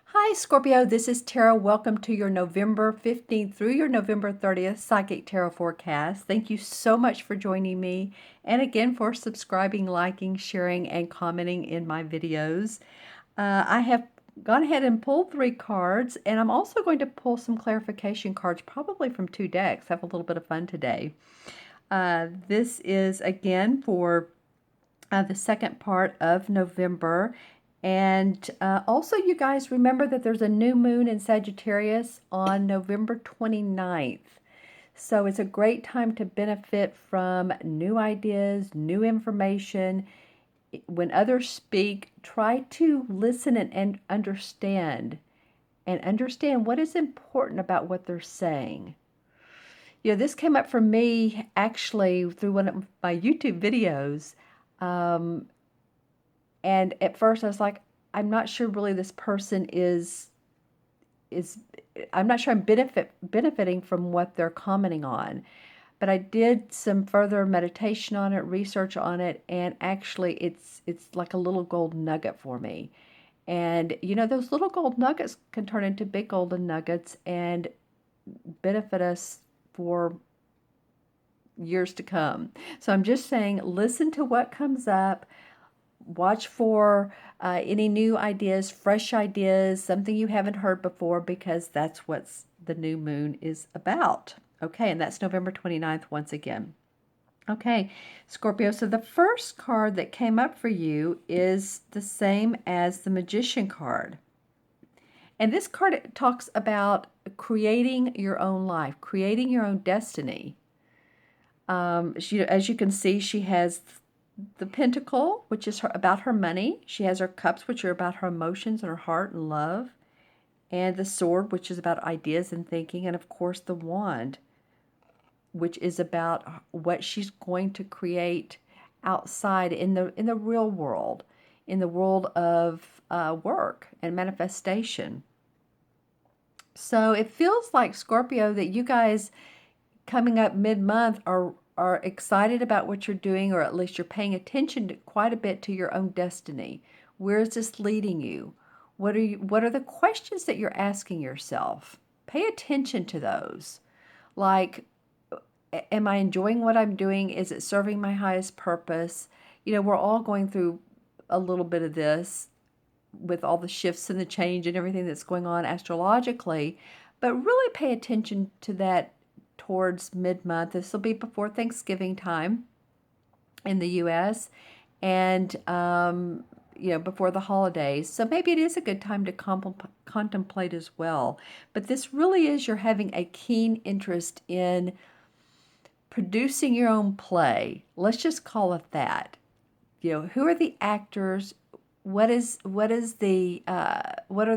Hi, Scorpio. This is Tara. Welcome to your November 15th through your November 30th Psychic Tarot forecast. Thank you so much for joining me and again for subscribing, liking, sharing, and commenting in my videos. I have gone ahead and pulled 3 cards, and I'm also going to pull some clarification cards, probably from 2 decks. Have a little bit of fun today. This is again for the second part of November. And also, you guys remember that there's a new moon in Sagittarius on November 29th. So it's a great time to benefit from new ideas, new information. When others speak, try to listen and understand what is important about what they're saying. This came up for me actually through one of my YouTube videos. Um, and at first I was like, I'm not sure really this person is I'm not sure I'm benefiting from what they're commenting on. But I did some further meditation on it, research on it, and actually it's like a little gold nugget for me. And those little gold nuggets can turn into big golden nuggets and benefit us for years to come. So I'm just saying, listen to what comes up. Watch for any new ideas, fresh ideas, something you haven't heard before, because that's what the new moon is about. Okay, and that's November 29th once again. Okay, Scorpio, so the first card that came up for you is the same as the Magician card. And this card talks about creating your own life, creating your own destiny. As you can see, she has the Pentacle, which is about her money. She has her Cups, which are about her emotions and her heart and love. And the Sword, which is about ideas and thinking. And of course, the Wand, which is about what she's going to create outside in the real world, in the world of work and manifestation. So it feels like, Scorpio, that you guys coming up mid-month are excited about what you're doing, or at least you're paying attention to quite a bit to your own destiny. Where is this leading you? What are the questions that you're asking yourself? Pay attention to those. Like, am I enjoying what I'm doing? Is it serving my highest purpose? We're all going through a little bit of this with all the shifts and the change and everything that's going on astrologically, but really pay attention to that towards mid-month. This will be before Thanksgiving time in the U.S. and before the holidays. So maybe it is a good time to contemplate as well. But this really is, you're having a keen interest in producing your own play. Let's just call it that. Who are the actors? What are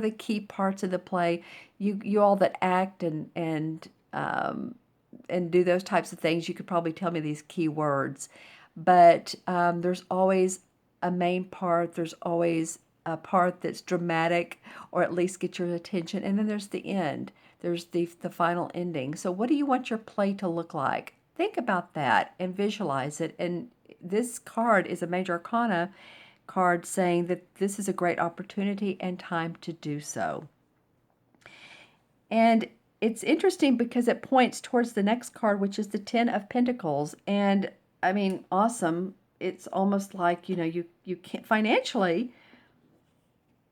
the key parts of the play? You all that act and do those types of things, you could probably tell me these key words. But there's always a main part. There's always a part that's dramatic, or at least get your attention. And then there's the end. There's the final ending. So what do you want your play to look like? Think about that and visualize it. And this card is a Major Arcana card saying that this is a great opportunity and time to do so. And it's interesting because it points towards the next card, which is the Ten of Pentacles. And I mean, awesome. It's almost like, you can't financially,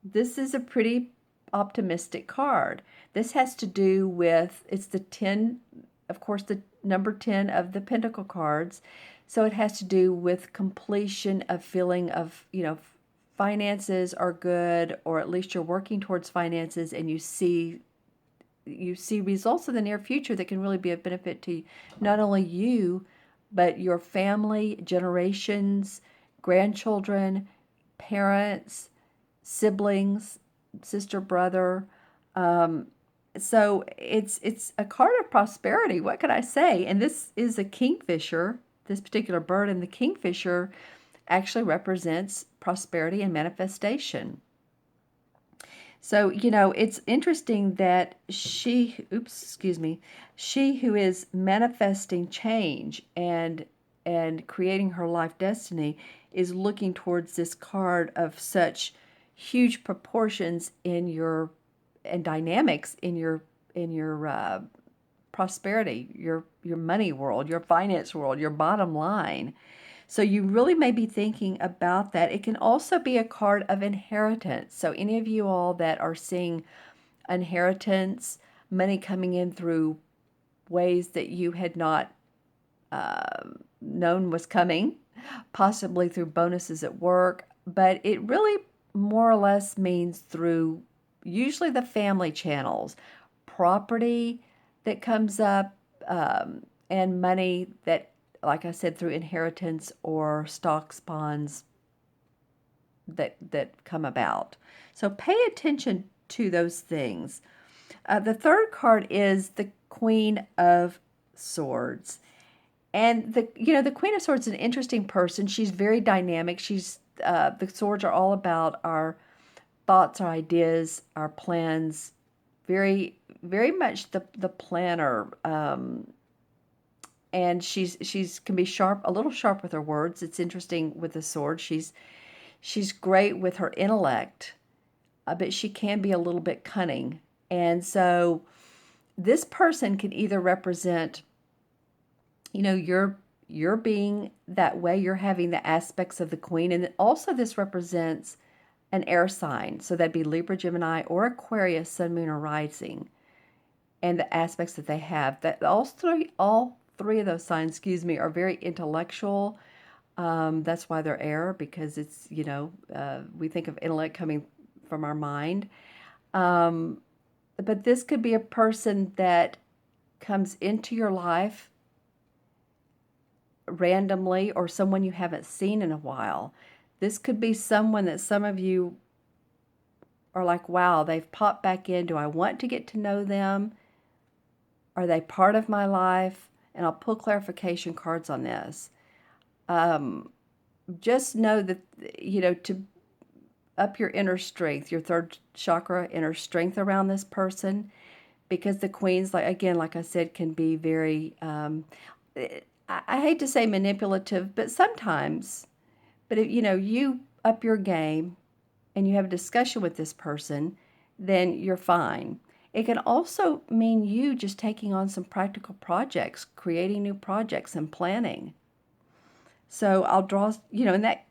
this is a pretty optimistic card. This has to do with, it's the 10, of course, the number 10 of the Pentacle cards. So it has to do with completion, of feeling of, finances are good, or at least you're working towards finances, and you see results in the near future that can really be of benefit to not only you, but your family, generations, grandchildren, parents, siblings, sister, brother. So it's a card of prosperity. What could I say? And this is a kingfisher, this particular bird, and the kingfisher actually represents prosperity and manifestation. So, it's interesting that she who is manifesting change and creating her life destiny is looking towards this card of such huge proportions in your and dynamics in your prosperity, your money world, your finance world, your bottom line. So you really may be thinking about that. It can also be a card of inheritance. So any of you all that are seeing inheritance, money coming in through ways that you had not known was coming, possibly through bonuses at work, but it really more or less means through usually the family channels, property that comes up, and money that, like I said, through inheritance or stocks, bonds that come about. So pay attention to those things. The third card is the Queen of Swords. And the Queen of Swords is an interesting person. She's very dynamic. The swords are all about our thoughts, our ideas, our plans. Very, very much the planner. And she's can be sharp, a little sharp with her words. It's interesting with the sword. She's great with her intellect, but she can be a little bit cunning. And so this person can either represent, you're being that way, you're having the aspects of the queen, and also this represents an air sign, so that'd be Libra, Gemini, or Aquarius, sun, moon, or rising, and the aspects that they have. That all three of those signs, are very intellectual. That's why they're air, because it's we think of intellect coming from our mind. But this could be a person that comes into your life randomly, or someone you haven't seen in a while. This could be someone that some of you are like, wow, they've popped back in. Do I want to get to know them? Are they part of my life? And I'll pull clarification cards on this. Just know that, to up your inner strength, your third chakra, inner strength around this person, because the queens, like I said, can be very, I hate to say manipulative, but sometimes. But if you up your game and you have a discussion with this person, then you're fine. It can also mean you just taking on some practical projects, creating new projects and planning. So I'll draw, and that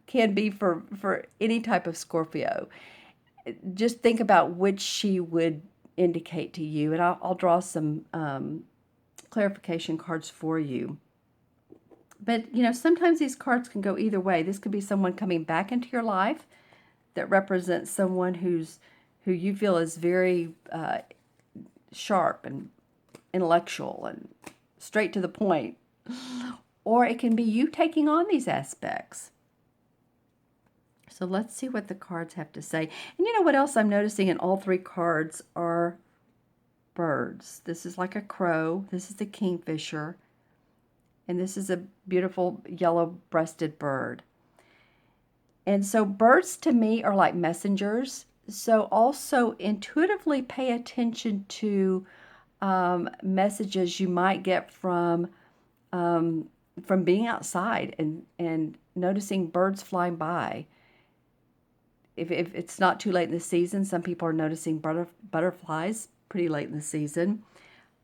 can be for any type of Scorpio. Just think about which she would indicate to you, and I'll draw some clarification cards for you. But, sometimes these cards can go either way. This could be someone coming back into your life that represents someone who you feel is very sharp and intellectual and straight to the point. Or it can be you taking on these aspects. So let's see what the cards have to say. And what else I'm noticing in all three cards are birds. This is like a crow. This is the kingfisher. And this is a beautiful yellow-breasted bird. And so birds to me are like messengers. So also intuitively pay attention to messages you might get from being outside and noticing birds flying by. If it's not too late in the season, some people are noticing butterflies pretty late in the season.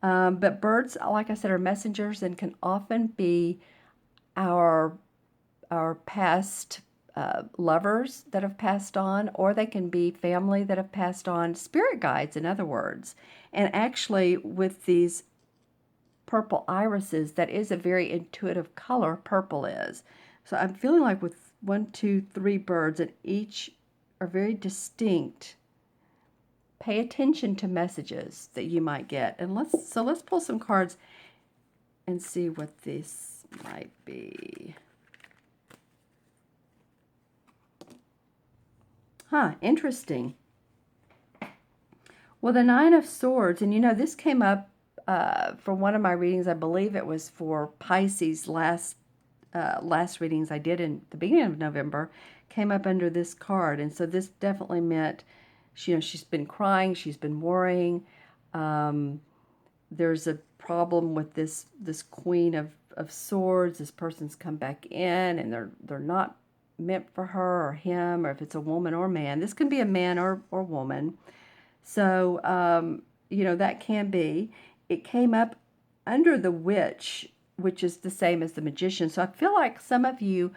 But birds, like I said, are messengers and can often be our past lovers that have passed on, or they can be family that have passed on, spirit guides, in other words. And actually, with these purple irises, that is a very intuitive color, purple is. So I'm feeling like with 1, 2, 3 birds, and each are very distinct. Pay attention to messages that you might get. And let's pull some cards and see what this might be. Interesting. Well, the Nine of Swords, and this came up for one of my readings. I believe it was for Pisces last readings I did in the beginning of November, came up under this card. And so this definitely meant, she's been crying, she's been worrying. There's a problem with this Queen of Swords. This person's come back in, and they're not meant for her or him, or if it's a woman or man. This can be a man or woman. So, that can be. It came up under the witch, which is the same as the magician. So I feel like some of you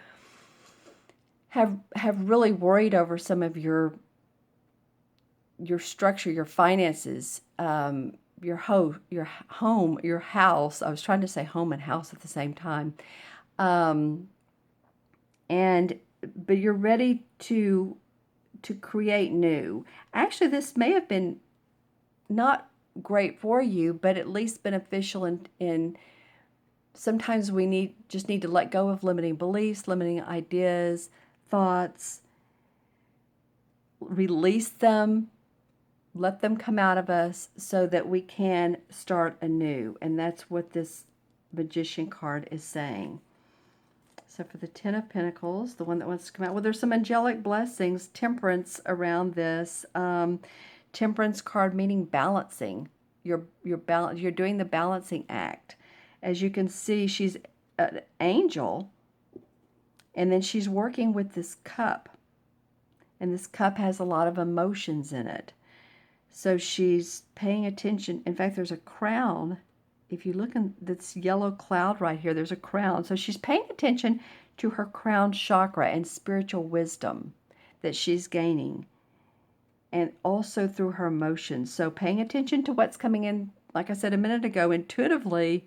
have really worried over some of your structure, your finances, your home, your house. I was trying to say home and house at the same time. Um, and but you're ready to create new. Actually, this may have been not great for you, but at least beneficial in sometimes we just need to let go of limiting beliefs, limiting ideas, thoughts, release them, let them come out of us so that we can start anew. And that's what this Magician card is saying. So for the Ten of Pentacles, the one that wants to come out, well, there's some angelic blessings, temperance around this. Temperance card meaning balancing. You're doing the balancing act. As you can see, she's an angel, and then she's working with this cup. And this cup has a lot of emotions in it. So she's paying attention. In fact, there's a crown. If you look in this yellow cloud right here, there's a crown. So she's paying attention to her crown chakra and spiritual wisdom that she's gaining. And also through her emotions. So paying attention to what's coming in, like I said a minute ago, intuitively,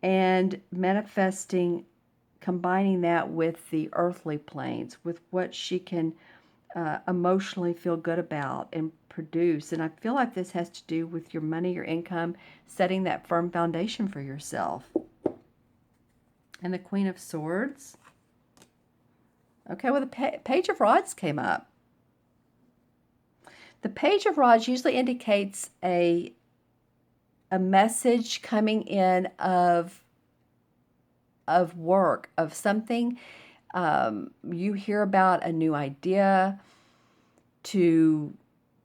and manifesting, combining that with the earthly planes, with what she can emotionally feel good about and produce. And I feel like this has to do with your money, your income, setting that firm foundation for yourself. And the Queen of Swords. Okay, well, the Page of Rods came up. The Page of Rods usually indicates a message coming in of work, of something. You hear about a new idea to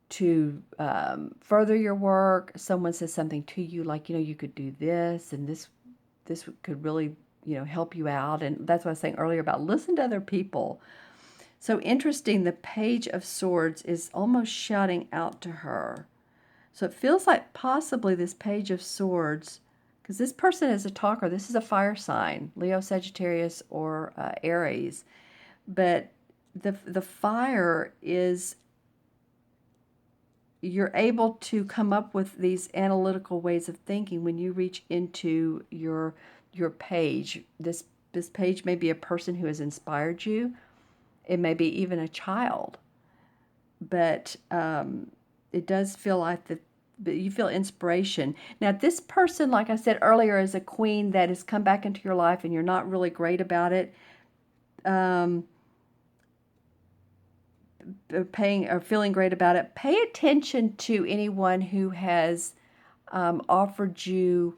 further your work. Someone says something to you like, you could do this, and this could really, help you out. And that's what I was saying earlier about listen to other people. So interesting, the Page of Swords is almost shouting out to her. So it feels like possibly this Page of Swords, because this person is a talker. This is a fire sign, Leo, Sagittarius, or Aries. But the fire is, you're able to come up with these analytical ways of thinking when you reach into your page. This page may be a person who has inspired you. It may be even a child. But it does feel like but you feel inspiration. Now, this person, like I said earlier, is a queen that has come back into your life and you're not really great about it. Feeling great about it. Pay attention to anyone who has offered you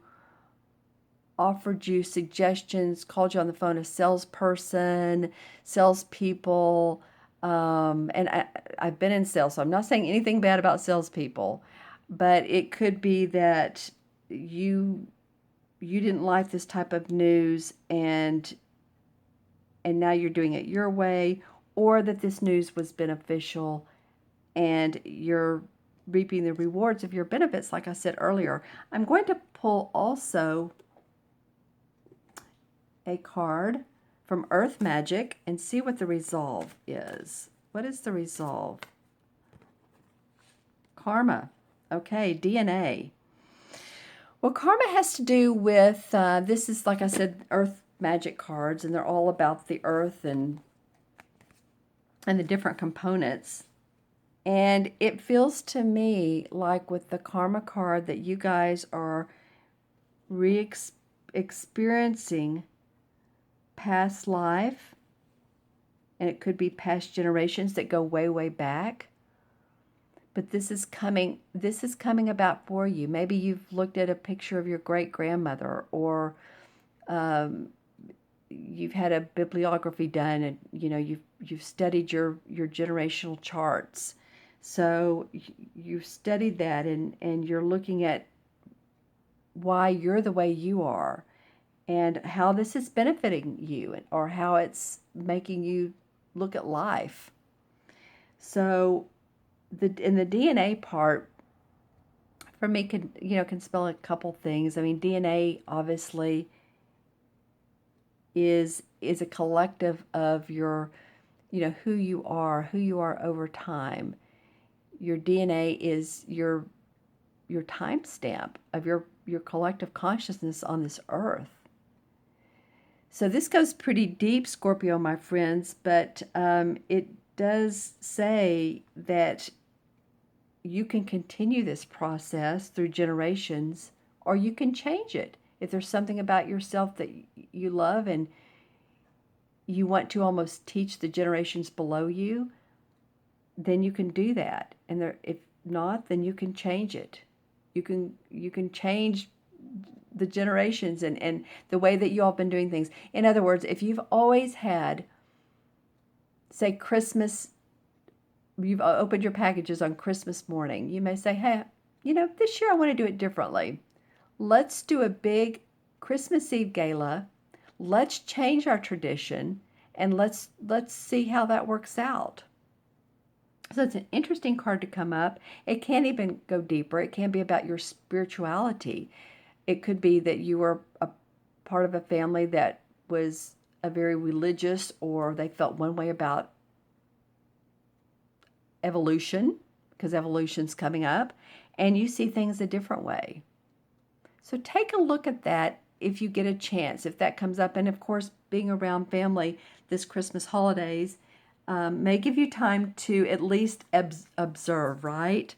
suggestions, called you on the phone, a salesperson, salespeople. And I've been in sales, so I'm not saying anything bad about salespeople, but it could be that you didn't like this type of news, and now you're doing it your way, or that this news was beneficial and you're reaping the rewards of your benefits, like I said earlier. I'm going to pull also a card from Earth Magic and see what the resolve is. What is the resolve? Karma. Okay, DNA. Well, karma has to do with, this is, like I said, Earth Magic cards, and they're all about the earth and the different components. And it feels to me like with the karma card that you guys are experiencing past life, and it could be past generations that go way, way back. But this is coming about for you. Maybe you've looked at a picture of your great-grandmother, or you've had a bibliography done, and you've studied your generational charts. So you've studied that, and you're looking at why you're the way you are, and how this is benefiting you, or how it's making you look at life. So in the DNA part, for me can spell a couple things. I mean, DNA obviously is a collective of your, who you are over time. Your DNA is your timestamp of your collective consciousness on this earth. So this goes pretty deep, Scorpio, my friends, but it does say that you can continue this process through generations, or you can change it. If there's something about yourself that you love and you want to almost teach the generations below you, then you can do that. And if not, then you can change it. You can change the generations and the way that you all have been doing things. In other words, if you've always had, say, Christmas, you've opened your packages on Christmas morning, you may say, hey, this year I want to do it differently. Let's do a big Christmas Eve gala. Let's change our tradition, and let's see how that works out. So it's an interesting card to come up. It can even go deeper. It can be about your spirituality. It could be that you were a part of a family that was a very religious, or they felt one way about evolution, because evolution's coming up, and you see things a different way. So take a look at that if you get a chance, if that comes up. And of course, being around family this Christmas holidays may give you time to at least observe, right?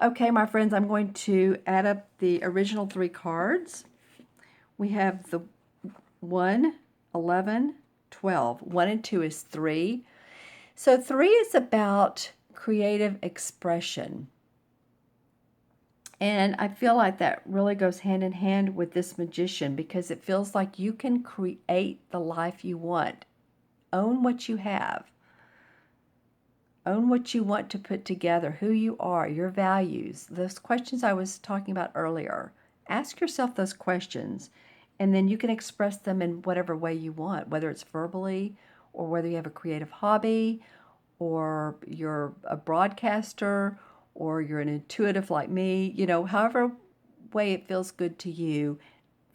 Okay, my friends, I'm going to add up the original 3 cards. We have the 1, 11, 12. 1 and 2 is 3. So 3 is about creative expression. And I feel like that really goes hand in hand with this Magician, because it feels like you can create the life you want. Own what you have. Own what you want to put together, who you are, your values, those questions I was talking about earlier. Ask yourself those questions, and then you can express them in whatever way you want, whether it's verbally, or whether you have a creative hobby, or you're a broadcaster, or you're an intuitive like me, however way it feels good to you.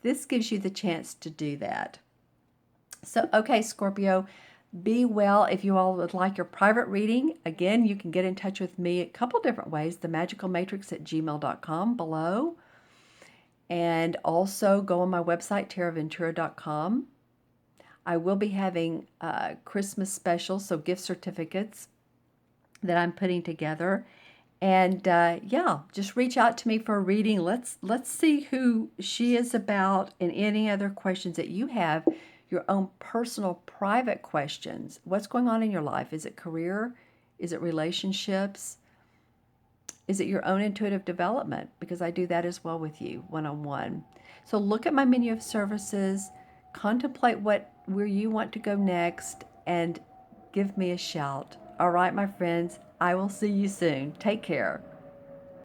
This gives you the chance to do that. So, okay, Scorpio, be well. If you all would like your private reading, again, you can get in touch with me a couple different ways. themagicalmatrix@gmail.com below. And also go on my website, taraventura.com. I will be having Christmas specials, so gift certificates that I'm putting together. And just reach out to me for a reading. Let's see who she is about, and any other questions that you have, your own personal private questions. What's going on in your life? Is it career? Is it relationships? Is it your own intuitive development? Because I do that as well with you one-on-one. So look at my menu of services, contemplate where you want to go next, and give me a shout. All right, my friends, I will see you soon. Take care.